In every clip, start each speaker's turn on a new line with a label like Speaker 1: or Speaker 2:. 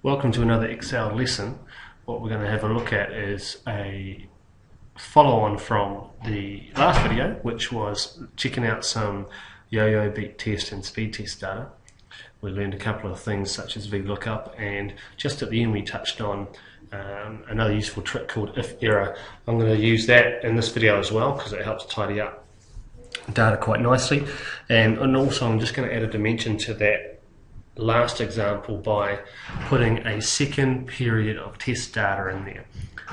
Speaker 1: Welcome to another Excel lesson. What we're going to have a look at is a follow-on from the last video, which was checking out some YoYo beat test and speed test data. We learned a couple of things such as VLOOKUP, and just at the end we touched on another useful trick called IFERROR. I'm going to use that in this video as well because it helps tidy up data quite nicely, and also I'm just going to add a dimension to that last example by putting a second period of test data in there.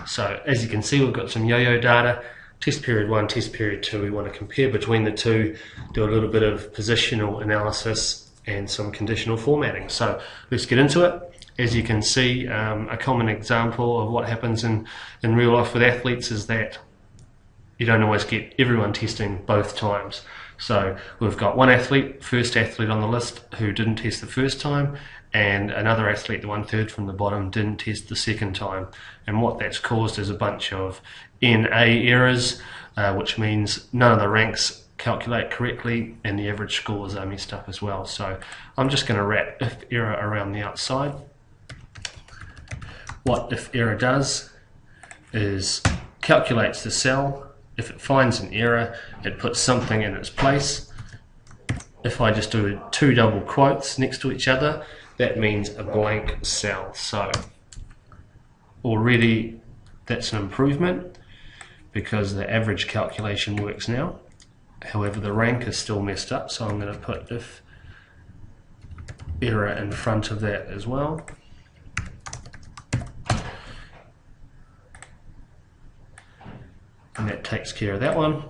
Speaker 1: So as you can see, we've got some YoYo data, test period 1, test period 2. We want to compare between the two, do a little bit of positional analysis and some conditional formatting. So let's get into it. As you can see, a common example of what happens in real life with athletes is that you don't always get everyone testing both times. So we've got one athlete, first athlete on the list, who didn't test the first time, and another athlete, the 1/3 from the bottom, didn't test the second time. And what that's caused is a bunch of NA errors, which means none of the ranks calculate correctly and the average scores are messed up as well. So I'm just going to wrap IFERROR around the outside. What IFERROR does is calculates the cell. If it finds an error, it puts something in its place. If I just do two double quotes next to each other, that means a blank cell. So already that's an improvement because the average calculation works now. However, the rank is still messed up, so I'm going to put IFERROR in front of that as well. And that takes care of that one.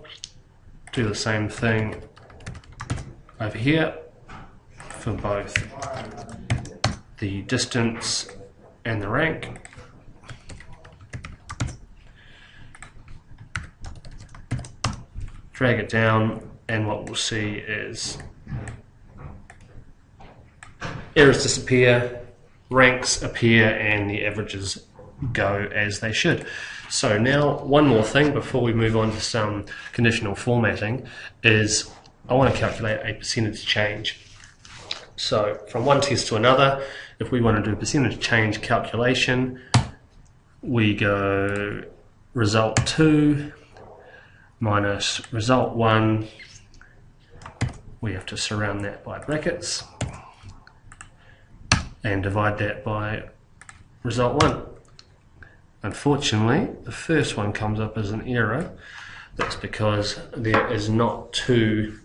Speaker 1: Do the same thing over here for both the distance and the rank. Drag it down, and what we'll see is errors disappear, ranks appear, and the averages go as they should. So now one more thing before we move on to some conditional formatting is I want to calculate a percentage change. So from one test to another, if we want to do a percentage change calculation, we go result 2 minus result 1. We have to surround that by brackets and divide that by result 1. Unfortunately, the first one comes up as an error. That's because there is not two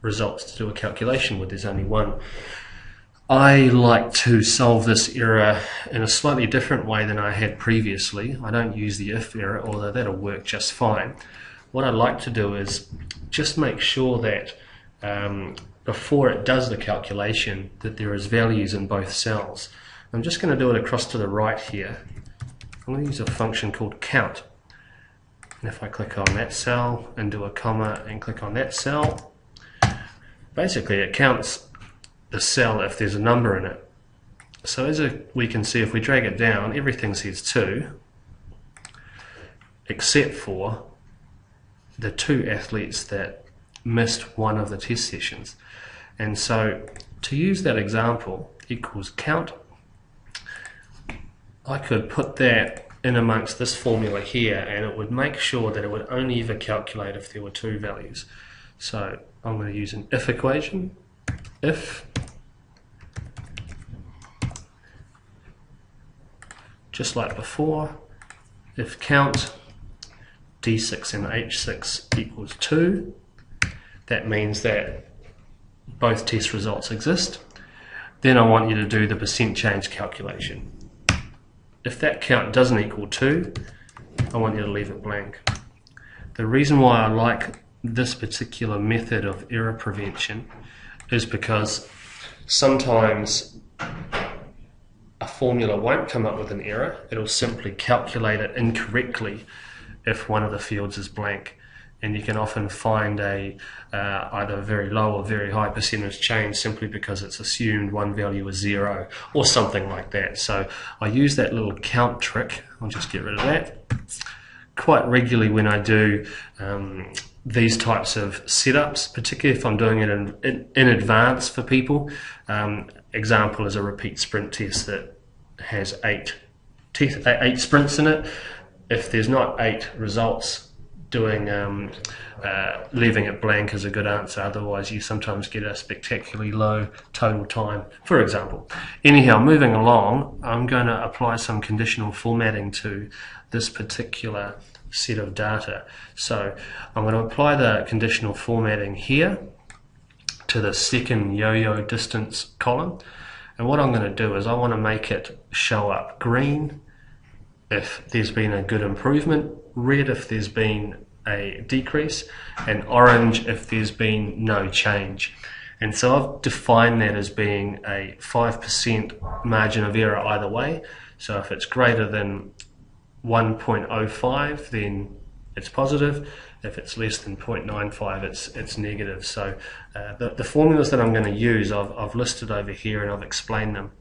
Speaker 1: results to do a calculation with, there's only one. I like to solve this error in a slightly different way than I had previously. I don't use the if error, although that'll work just fine. What I'd like to do is just make sure that before it does the calculation that there is values in both cells. I'm just going to do it across to the right here. I'm going to use a function called count, and if I click on that cell and do a comma and click on that cell, basically it counts the cell if there's a number in it. So as we can see, if we drag it down, everything says 2 except for the 2 athletes that missed one of the test sessions. And so to use that example, equals count, I could put that in amongst this formula here, and it would make sure that it would only ever calculate if there were 2 values. So I'm going to use an if equation. If, just like before, if count D6 and H6 equals 2, that means that both test results exist. Then I want you to do the percent change calculation. If that count doesn't equal 2, I want you to leave it blank. The reason why I like this particular method of error prevention is because sometimes a formula won't come up with an error. It'll simply calculate it incorrectly if one of the fields is blank. And you can often find either a very low or very high percentage change simply because it's assumed one value is 0 or something like that. So I use that little count trick, I'll just get rid of that, quite regularly when I do these types of setups, particularly if I'm doing it in advance for people. Example is a repeat sprint test that has 8 sprints in it. If there's not 8 results, leaving it blank is a good answer. Otherwise, you sometimes get a spectacularly low total time, for example. Anyhow, moving along, I'm going to apply some conditional formatting to this particular set of data. So I'm going to apply the conditional formatting here to the second YoYo distance column. And what I'm going to do is I want to make it show up green if there's been a good improvement, red if there's been a decrease, and orange if there's been no change. And so I've defined that as being a 5% margin of error either way. So if it's greater than 1.05, then it's positive. If it's less than 0.95, it's negative. So the formulas that I'm going to use, I've listed over here and I've explained them.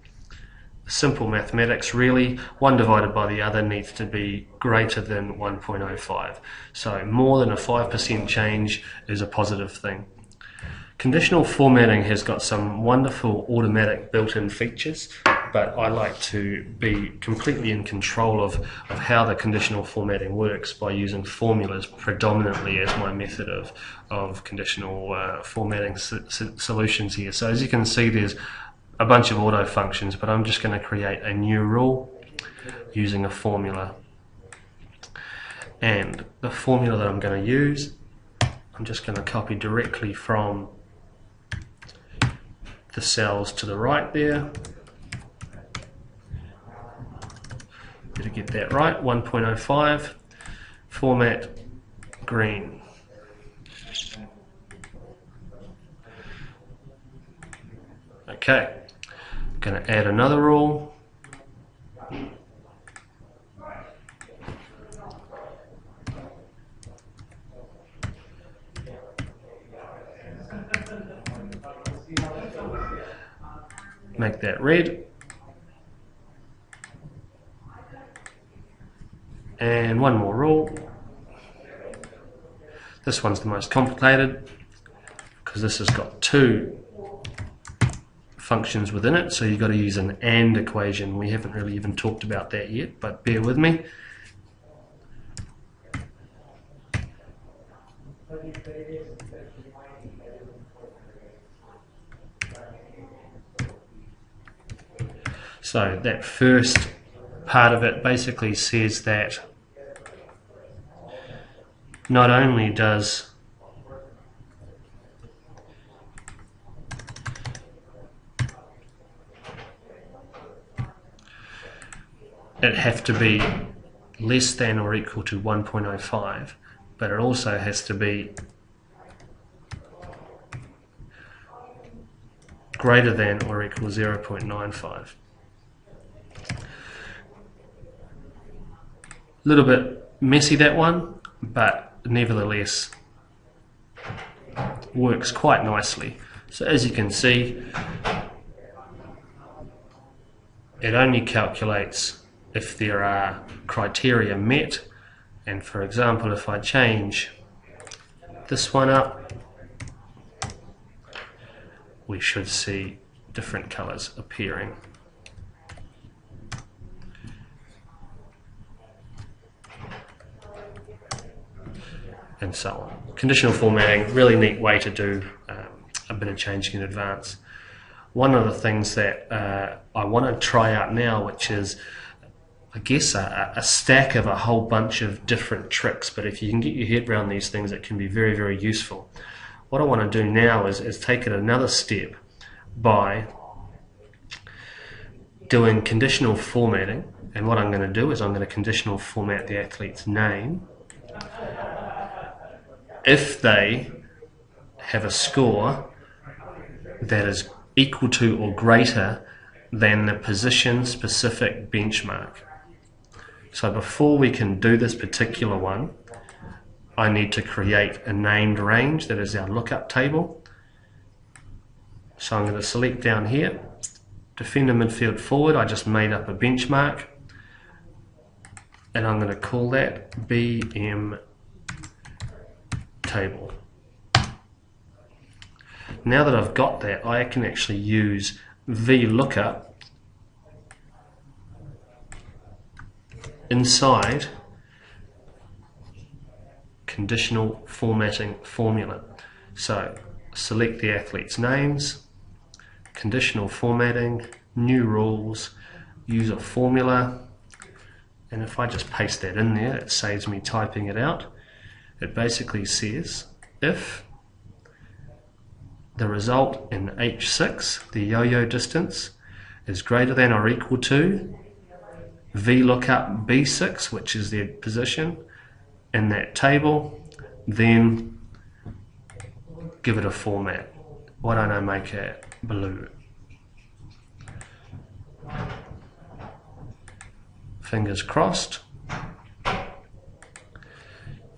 Speaker 1: Simple mathematics, really. 1 divided by the other needs to be greater than 1.05. So more than a 5% change is a positive thing. Conditional formatting has got some wonderful automatic built-in features, but I like to be completely in control of how the conditional formatting works by using formulas predominantly as my method of conditional formatting solutions here. So as you can see, there's a bunch of auto functions, but I'm just going to create a new rule using a formula. And the formula that I'm going to use, I'm just going to copy directly from the cells to the right there. Better get that right. 1.05, format green. Okay, I'm going to add another rule. Make that red. And one more rule. This one's the most complicated because this has got 2 functions within it, so you've got to use an AND equation. We haven't really even talked about that yet, but bear with me. So that first part of it basically says that not only does it have to be less than or equal to 1.05, but it also has to be greater than or equal to 0.95. A little bit messy, that one, but nevertheless works quite nicely. So as you can see, it only calculates if there are criteria met, and for example, if I change this one up, we should see different colors appearing. And so on. Conditional formatting, really neat way to do a bit of changing in advance. One of the things that I want to try out now, which is, I guess, a stack of a whole bunch of different tricks, but if you can get your head around these things, it can be very, very useful. What I want to do now is take it another step by doing conditional formatting, and what I'm going to do is I'm going to conditional format the athlete's name if they have a score that is equal to or greater than the position-specific benchmark. So before we can do this particular one, I need to create a named range that is our lookup table. So I'm going to select down here, defender, midfield, forward. I just made up a benchmark, and I'm going to call that BM table. Now that I've got that, I can actually use VLOOKUP inside conditional formatting formula. So select the athlete's names, conditional formatting, new rules, use a formula, and if I just paste that in there, it saves me typing it out. It basically says if the result in H6, the yo-yo distance, is greater than or equal to VLOOKUP B6, which is their position in that table, then give it a format. Why don't I make it blue? Fingers crossed.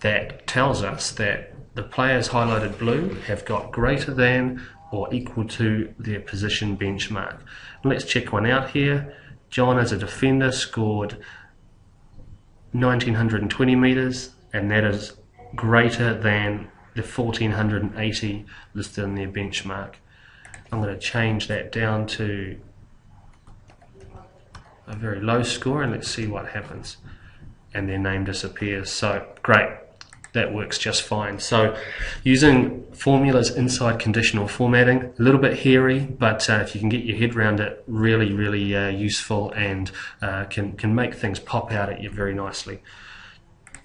Speaker 1: That tells us that the players highlighted blue have got greater than or equal to their position benchmark. Let's check one out here. John, as a defender, scored 1920 meters, and that is greater than the 1480 listed in their benchmark. I'm going to change that down to a very low score, and let's see what happens. And their name disappears. So great, that works just fine. So using formulas inside conditional formatting, a little bit hairy, but if you can get your head around it, really useful, and can make things pop out at you very nicely.